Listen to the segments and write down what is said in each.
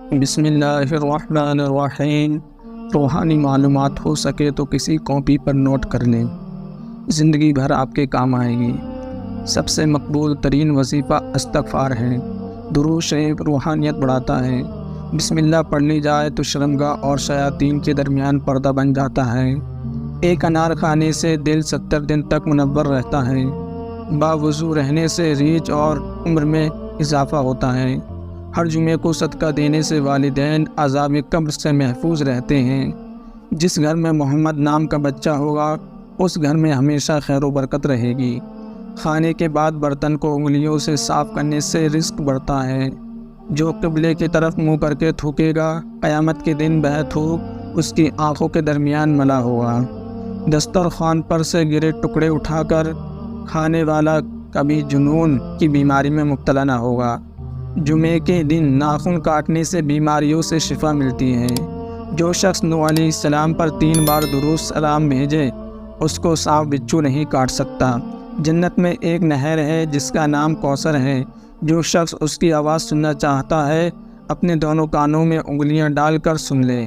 بسم اللہ الرحمن الرحیم۔ روحانی معلومات ہو سکے تو کسی کاپی پر نوٹ کر لیں، زندگی بھر آپ کے کام آئے گی۔ سب سے مقبول ترین وظیفہ استغفار ہے۔ درود شریف روحانیت بڑھاتا ہے۔ بسم اللہ پڑھ لی جائے تو شرمگاہ اور شیاطین کے درمیان پردہ بن جاتا ہے۔ ایک انار کھانے سے دل 70 دن تک منور رہتا ہے۔ باوضو رہنے سے ریچھ اور عمر میں اضافہ ہوتا ہے۔ ہر جمعے کو صدقہ دینے سے والدین عذاب قبر سے محفوظ رہتے ہیں۔ جس گھر میں محمد نام کا بچہ ہوگا اس گھر میں ہمیشہ خیر و برکت رہے گی۔ کھانے کے بعد برتن کو انگلیوں سے صاف کرنے سے رزق بڑھتا ہے۔ جو قبلے کی طرف منہ کر کے تھوکے گا قیامت کے دن وہ تھوک اس کی آنکھوں کے درمیان ملا ہوگا۔ دسترخوان پر سے گرے ٹکڑے اٹھا کر کھانے والا کبھی جنون کی بیماری میں مبتلا نہ ہوگا۔ جمعے کے دن ناخن کاٹنے سے بیماریوں سے شفا ملتی ہے۔ جو شخص نوح علیہ السلام پر 3 بار درود سلام بھیجے اس کو سانپ بچھو نہیں کاٹ سکتا۔ جنت میں ایک نہر ہے جس کا نام کوثر ہے۔ جو شخص اس کی آواز سننا چاہتا ہے اپنے دونوں کانوں میں انگلیاں ڈال کر سن لے۔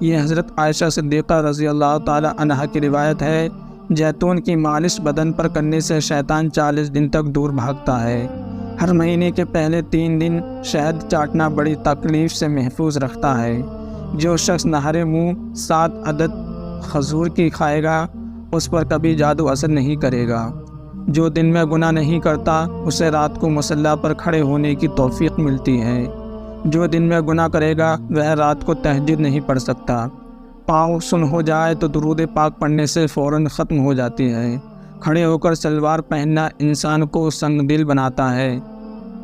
یہ حضرت عائشہ صدیقہ رضی اللہ تعالی عنہا کی روایت ہے۔ جیتون کی مالش بدن پر کرنے سے شیطان 40 دن تک دور بھاگتا ہے۔ ہر مہینے کے پہلے 3 دن شہد چاٹنا بڑی تکلیف سے محفوظ رکھتا ہے۔ جو شخص نہرے منہ 7 عدد کھجور کی کھائے گا اس پر کبھی جادو اثر نہیں کرے گا۔ جو دن میں گناہ نہیں کرتا اسے رات کو مصلی پر کھڑے ہونے کی توفیق ملتی ہے۔ جو دن میں گناہ کرے گا وہ رات کو تہجد نہیں پڑھ سکتا۔ پاؤں سن ہو جائے تو درود پاک پڑھنے سے فوراً ختم ہو جاتی ہے۔ کھڑے ہو کر سلوار پہننا انسان کو سنگ دل بناتا ہے۔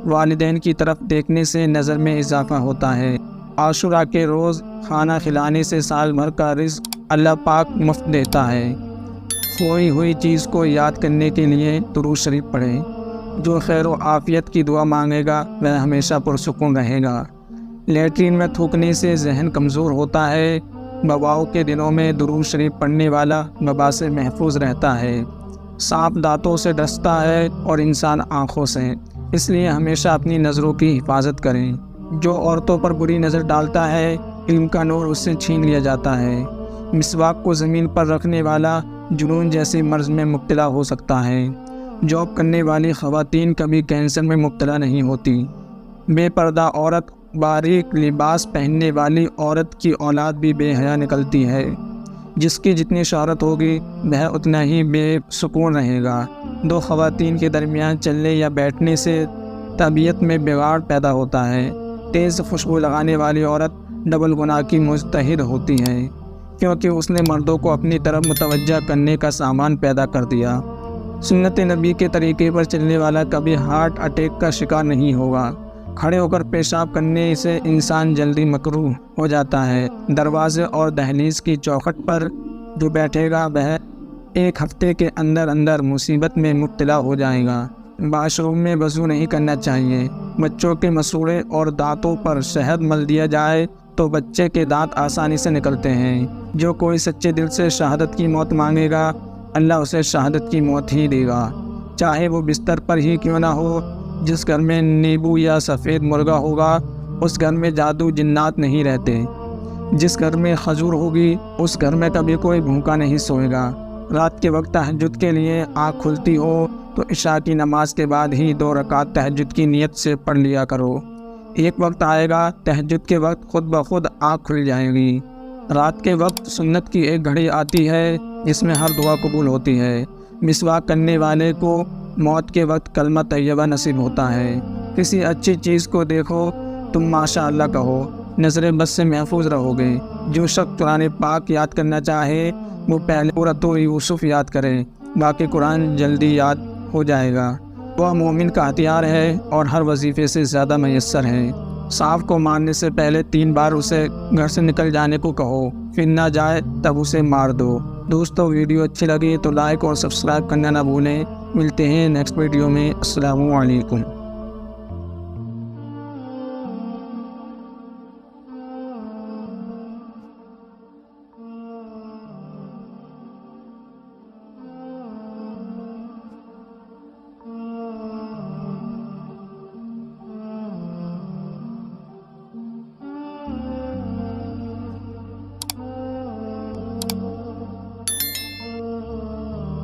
والدین کی طرف دیکھنے سے نظر میں اضافہ ہوتا ہے۔ عاشورہ کے روز کھانا کھلانے سے سال بھر کا رزق اللہ پاک مفت دیتا ہے۔ کھوئی ہوئی چیز کو یاد کرنے کے لیے درود شریف پڑھیں۔ جو خیر و عافیت کی دعا مانگے گا وہ ہمیشہ پرسکون رہے گا۔ لیٹرین میں تھوکنے سے ذہن کمزور ہوتا ہے۔ وباؤں کے دنوں میں درود شریف پڑھنے والا وبا سے محفوظ رہتا ہے۔ سانپ دانتوں سے ڈستا ہے اور انسان آنکھوں سے، اس لیے ہمیشہ اپنی نظروں کی حفاظت کریں۔ جو عورتوں پر بری نظر ڈالتا ہے علم کا نور اس سے چھین لیا جاتا ہے۔ مسواک کو زمین پر رکھنے والا جنون جیسے مرض میں مبتلا ہو سکتا ہے۔ جاب کرنے والی خواتین کبھی کینسر میں مبتلا نہیں ہوتی۔ بے پردہ عورت باریک لباس پہننے والی عورت کی اولاد بھی بے حیا نکلتی ہے۔ جس کی جتنی شہرت ہوگی وہ اتنا ہی بے سکون رہے گا۔ 2 خواتین کے درمیان چلنے یا بیٹھنے سے طبیعت میں بگاڑ پیدا ہوتا ہے۔ تیز خوشبو لگانے والی عورت ڈبل گناہ کی مستحق ہوتی ہے کیونکہ اس نے مردوں کو اپنی طرف متوجہ کرنے کا سامان پیدا کر دیا۔ سنت نبی کے طریقے پر چلنے والا کبھی ہارٹ اٹیک کا شکار نہیں ہوگا۔ کھڑے ہو کر پیشاب کرنے سے انسان جلدی مکروہ ہو جاتا ہے۔ دروازے اور دہلیز کی چوکھٹ پر جو بیٹھے گا وہ 1 ہفتے کے اندر مصیبت میں مبتلا ہو جائے گا۔ واش روم میں وضو نہیں کرنا چاہیے۔ بچوں کے مسوڑے اور دانتوں پر شہد مل دیا جائے تو بچے کے دانت آسانی سے نکلتے ہیں۔ جو کوئی سچے دل سے شہادت کی موت مانگے گا اللہ اسے شہادت کی موت ہی دے گا، چاہے وہ بستر پر ہی کیوں نہ ہو۔ جس گھر میں نیبو یا سفید مرغا ہوگا اس گھر میں جادو جنات نہیں رہتے۔ جس گھر میں کھجور ہوگی اس گھر میں کبھی کوئی بھوکا نہیں سوئے گا۔ رات کے وقت تہجد کے لیے آنکھ کھلتی ہو تو عشاء کی نماز کے بعد ہی 2 رکعت تہجد کی نیت سے پڑھ لیا کرو۔ ایک وقت آئے گا تہجد کے وقت خود بخود آنکھ کھل جائے گی۔ رات کے وقت سنت کی ایک گھڑی آتی ہے جس میں ہر دعا قبول ہوتی ہے۔ مسواک کرنے والے کو موت کے وقت کلمہ طیبہ نصیب ہوتا ہے۔ کسی اچھی چیز کو دیکھو تم ماشاء اللہ کہو، نظر بد سے محفوظ رہو گے۔ جو شخص قرآن پاک یاد کرنا چاہے وہ پہلے سورۃ یوسف یاد کرے، باقی قرآن جلدی یاد ہو جائے گا۔ وہ مومن کا ہتھیار ہے اور ہر وظیفے سے زیادہ میسر ہے۔ سانپ کو مارنے سے پہلے 3 بار اسے گھر سے نکل جانے کو کہو، پھر نہ جائے تب اسے مار دو۔ دوستو ویڈیو اچھی لگی تو لائک اور سبسکرائب کرنا نہ بھولیں۔ ملتے ہیں نیکسٹ ویڈیو میں۔ السلام علیکم۔